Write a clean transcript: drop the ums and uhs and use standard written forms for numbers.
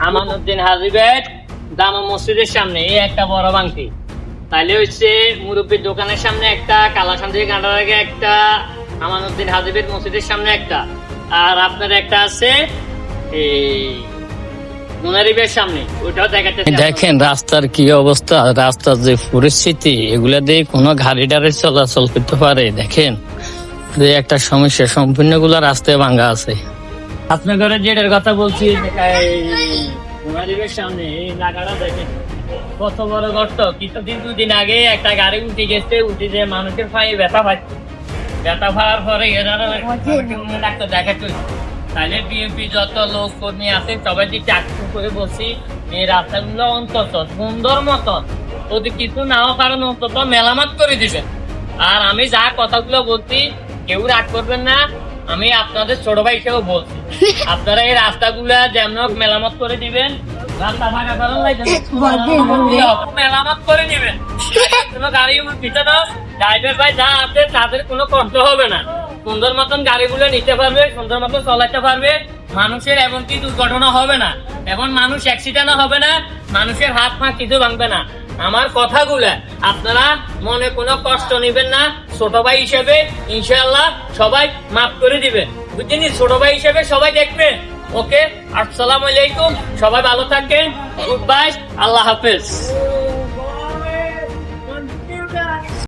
আমানুদ্দিন হাজিবের জামা মসজিদের সামনে এই একটা বড় বাংতি, তাইলে হচ্ছে মুরব্বীর দোকানের সামনে একটা, কালাসান থেকে গান্ডার আগে একটা, আমানুদ্দিন হাজিবের মসজিদের সামনে একটা, আর আপনার একটা আছে এই মুনারিবের সামনে, ওইটাও দেখাতে। দেখেন রাস্তার কি অবস্থা, রাস্তার যে পরিস্থিতি, এগুলা দিয়ে কোনো গাড়ি টাড়ি চলাচল করতে পারে? দেখেন যে একটা সমস্যা, সম্পূর্ণ গুলা রাস্তায় ভাঙ্গা আছে। আপনার ঘরে যেটার কথা বলছি মুনারিবের সামনে এই জায়গাটা দেখেন কত বড় গর্ত। কিছুদিন দুদিন আগে একটা গাড়ি উঠে গেছে, উঠে যে মানুষের পায়ে ব্যথা পাচ্ছে, ব্যথা পাওয়ার পরে ডাক্তার দেখাচ্ছে। তাহলে বিএনপি যত লোক কর্মী আছে সবাই দিকে আক্রমণ করে বসি, এই রাস্তাগুলো অন্তত সুন্দর মতন যদি কিছু নাও কারণ অন্তত মেরামত করে দিবেন। আর আমি যা কথাগুলো বলছি কেউ রাগ করবেন না, আমি আপনাদের ছোট ভাই হিসেবে বলছি, আপনারা এই রাস্তাগুলা যেমন মেরামত করে দিবেন, রাস্তা ভাঙা করার মেরামত করে দিবেন। কোনো গাড়ি ভিতরে ড্রাইভার ভাই যা আছে তাদের কোনো কষ্ট হবে না, সুন্দর মতন গাড়িগুলো নিতে পারবে, সুন্দর মতন চলাতে পারবে, মানুষের এমনকি দুর্ঘটনা হবে না, এখন মানুষ অ্যাক্সিডেন্ট হবে না, মানুষের হাত পা কিছু ভাঙবে না। আমার কথাগুলা আপনারা মনে কোনো কষ্ট নেবেন না, ছোট ভাই হিসেবে ইনশাআল্লাহ সবাই মাফ করে দিবেন, বুঝছেন? ছোট ভাই হিসেবে সবাই দেখবেন। ওকে, আসসালামু আলাইকুম, সবাই ভালো থাকেন, গুড বাই, আল্লাহ হাফেজ।